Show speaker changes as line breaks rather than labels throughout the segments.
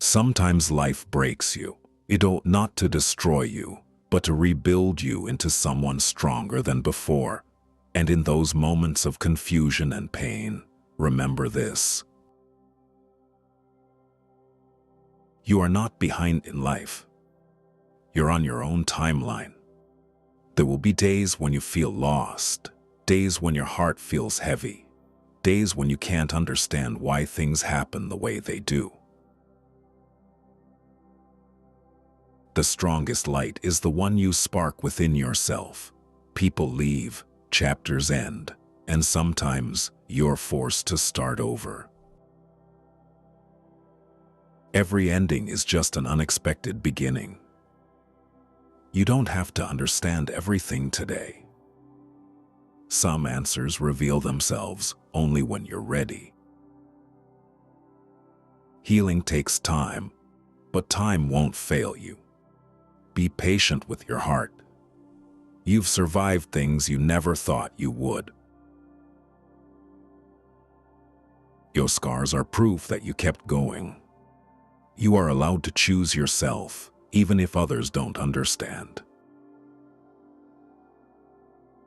Sometimes life breaks you. It ought not to destroy you, but to rebuild you into someone stronger than before. And in those moments of confusion and pain, remember this. You are not behind in life. You're on your own timeline. There will be days when you feel lost, days when your heart feels heavy, days when you can't understand why things happen the way they do. The strongest light is the one you spark within yourself. People leave, chapters end, and sometimes you're forced to start over. Every ending is just an unexpected beginning. You don't have to understand everything today. Some answers reveal themselves only when you're ready. Healing takes time, but time won't fail you. Be patient with your heart. You've survived things you never thought you would. Your scars are proof that you kept going. You are allowed to choose yourself, even if others don't understand.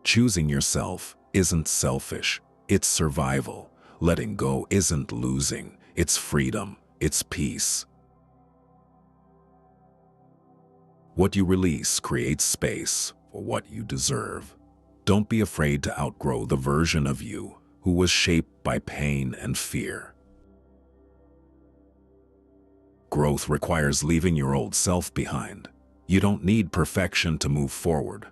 Choosing yourself isn't selfish, it's survival. Letting go isn't losing, it's freedom, it's peace. What you release creates space for what you deserve. Don't be afraid to outgrow the version of you who was shaped by pain and fear. Growth requires leaving your old self behind. You don't need perfection to move forward.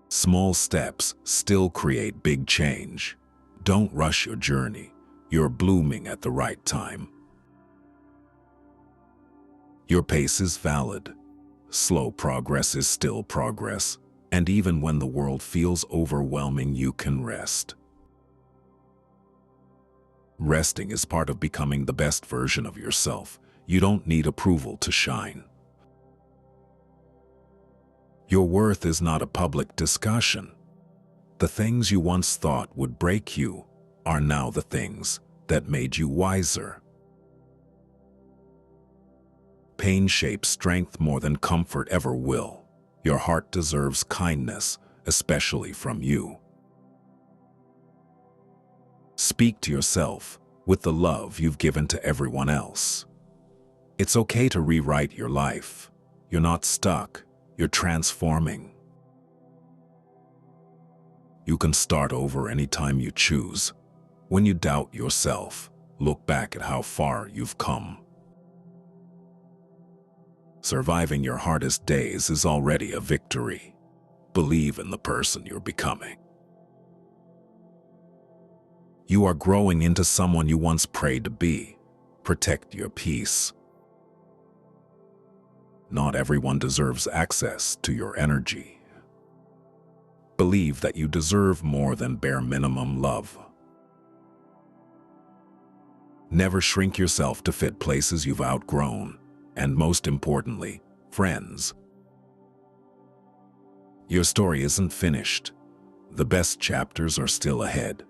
Small steps still create big change. Don't rush your journey. You're blooming at the right time. Your pace is valid. Slow progress is still progress. And even when the world feels overwhelming, you can rest. Resting is part of becoming the best version of yourself. You don't need approval to shine. Your worth is not a public discussion. The things you once thought would break you are now the things that made you wiser. Pain shapes strength more than comfort ever will. Your heart deserves kindness, especially from you. Speak to yourself with the love you've given to everyone else. It's okay to rewrite your life. You're not stuck, you're transforming. You can start over anytime you choose. When you doubt yourself, look back at how far you've come. Surviving your hardest days is already a victory. Believe in the person you're becoming. You are growing into someone you once prayed to be. Protect your peace. Not everyone deserves access to your energy. Believe that you deserve more than bare minimum love. Never shrink yourself to fit places you've outgrown, and most importantly, friends. Your story isn't finished. The best chapters are still ahead.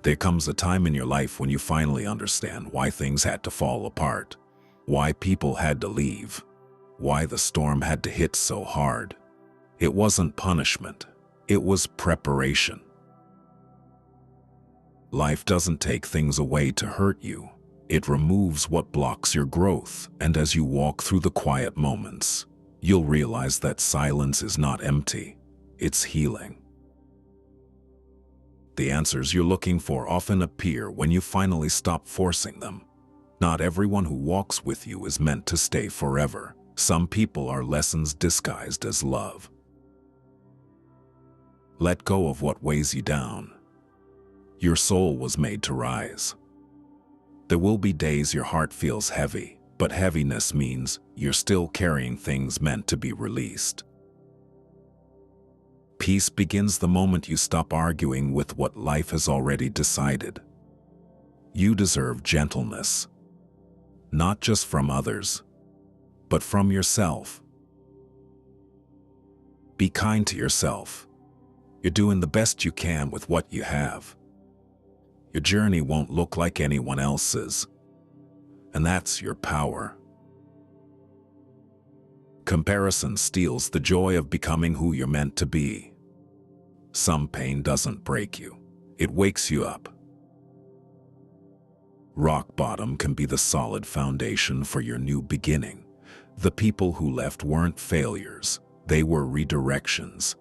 There comes a time in your life when you finally understand why things had to fall apart, why people had to leave, why the storm had to hit so hard. It wasn't punishment, it was preparation. Life doesn't take things away to hurt you. It removes what blocks your growth, and as you walk through the quiet moments, you'll realize that silence is not empty, it's healing. The answers you're looking for often appear when you finally stop forcing them. Not everyone who walks with you is meant to stay forever. Some people are lessons disguised as love. Let go of what weighs you down. Your soul was made to rise. There will be days your heart feels heavy, but heaviness means you're still carrying things meant to be released. Peace begins the moment you stop arguing with what life has already decided. You deserve gentleness, not just from others, but from yourself. Be kind to yourself. You're doing the best you can with what you have. Your journey won't look like anyone else's. And that's your power. Comparison steals the joy of becoming who you're meant to be. Some pain doesn't break you. It wakes you up. Rock bottom can be the solid foundation for your new beginning. The people who left weren't failures. They were redirections.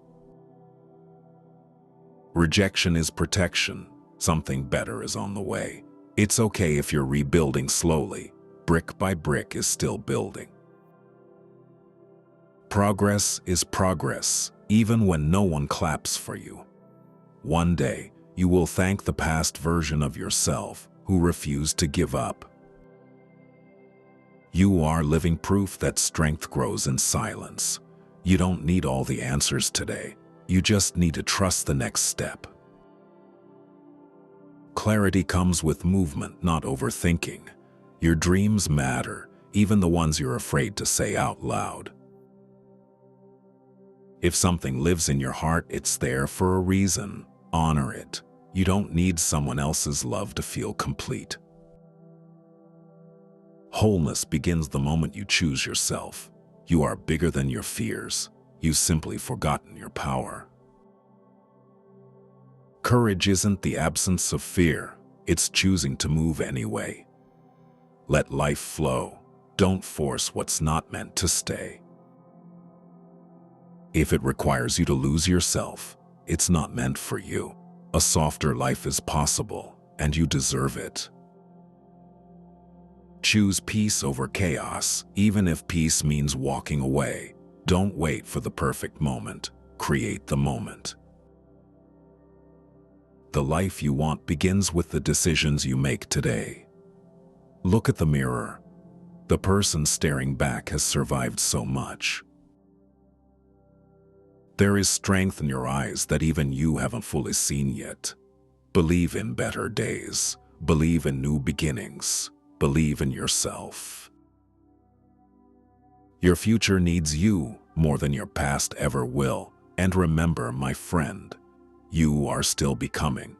Rejection is protection. Something better is on the way. It's okay if you're rebuilding slowly. Brick by brick is still building. Progress is progress, even when no one claps for you. One day, you will thank the past version of yourself who refused to give up. You are living proof that strength grows in silence. You don't need all the answers today. You just need to trust the next step. Clarity comes with movement, not overthinking. Your dreams matter, even the ones you're afraid to say out loud. If something lives in your heart, it's there for a reason. Honor it. You don't need someone else's love to feel complete. Wholeness begins the moment you choose yourself. You are bigger than your fears. You've simply forgotten your power. Courage isn't the absence of fear. It's choosing to move anyway. Let life flow. Don't force what's not meant to stay. If it requires you to lose yourself, it's not meant for you. A softer life is possible, and you deserve it. Choose peace over chaos, even if peace means walking away. Don't wait for the perfect moment. Create the moment. The life you want begins with the decisions you make today. Look at the mirror. The person staring back has survived so much. There is strength in your eyes that even you haven't fully seen yet. Believe in better days. Believe in new beginnings. Believe in yourself. Your future needs you more than your past ever will. And remember, my friend, you are still becoming.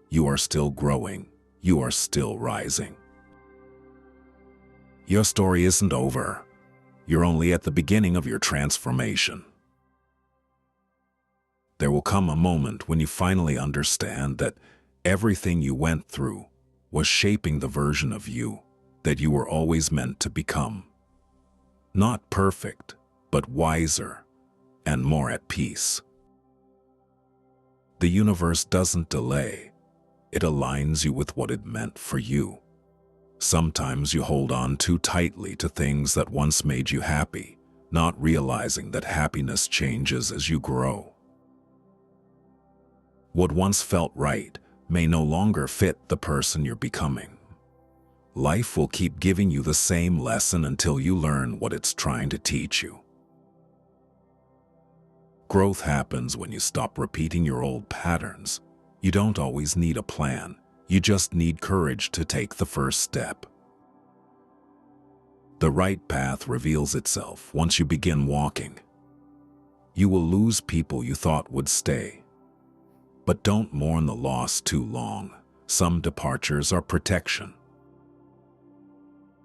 You are still growing. You are still rising. Your story isn't over. You're only at the beginning of your transformation. There will come a moment when you finally understand that everything you went through was shaping the version of you that you were always meant to become. Not perfect, but wiser and more at peace. The universe doesn't delay. It aligns you with what it meant for you. Sometimes you hold on too tightly to things that once made you happy, not realizing that happiness changes as you grow. What once felt right may no longer fit the person you're becoming. Life will keep giving you the same lesson until you learn what it's trying to teach you. Growth happens when you stop repeating your old patterns. You don't always need a plan. You just need courage to take the first step. The right path reveals itself once you begin walking. You will lose people you thought would stay. But don't mourn the loss too long. Some departures are protection.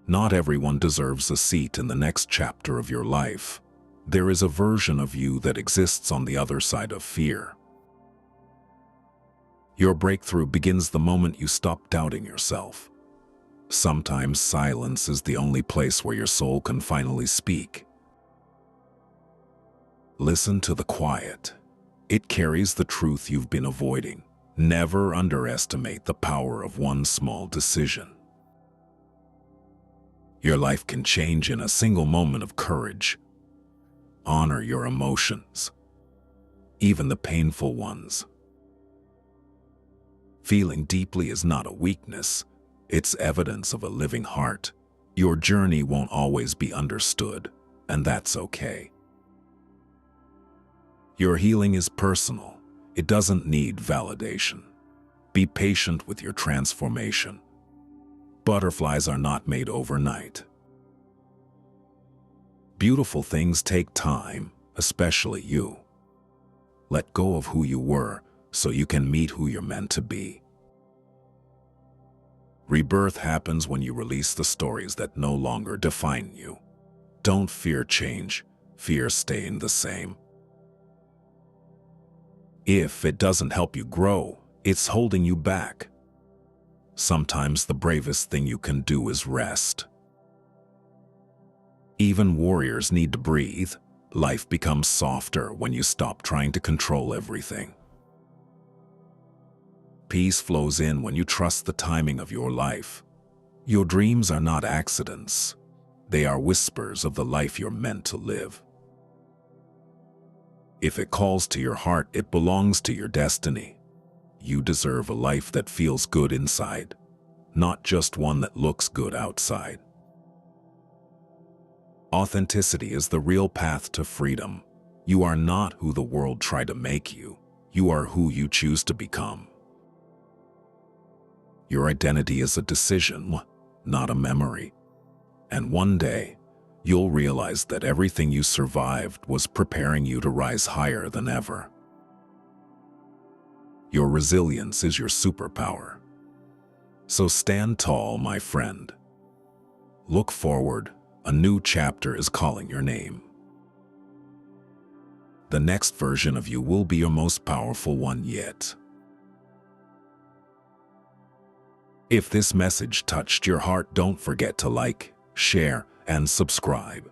Not everyone deserves a seat in the next chapter of your life. There is a version of you that exists on the other side of fear. Your breakthrough begins the moment you stop doubting yourself. Sometimes silence is the only place where your soul can finally speak. Listen to the quiet. It carries the truth you've been avoiding. Never underestimate the power of one small decision. Your life can change in a single moment of courage. Honor your emotions, even the painful ones. Feeling deeply is not a weakness. It's evidence of a living heart. Your journey won't always be understood, and that's okay. Your healing is personal. It doesn't need validation. Be patient with your transformation. Butterflies are not made overnight. Beautiful things take time, especially you. Let go of who you were so you can meet who you're meant to be. Rebirth happens when you release the stories that no longer define you. Don't fear change, fear staying the same. If it doesn't help you grow, it's holding you back. Sometimes the bravest thing you can do is rest. Even warriors need to breathe. Life becomes softer when you stop trying to control everything. Peace flows in when you trust the timing of your life. Your dreams are not accidents. They are whispers of the life you're meant to live. If it calls to your heart, it belongs to your destiny. You deserve a life that feels good inside, not just one that looks good outside. Authenticity is the real path to freedom. You are not who the world tried to make you. You are who you choose to become. Your identity is a decision, not a memory. And one day, you'll realize that everything you survived was preparing you to rise higher than ever. Your resilience is your superpower. So stand tall, my friend. Look forward. A new chapter is calling your name. The next version of you will be your most powerful one yet. If this message touched your heart, don't forget to like, share, and subscribe.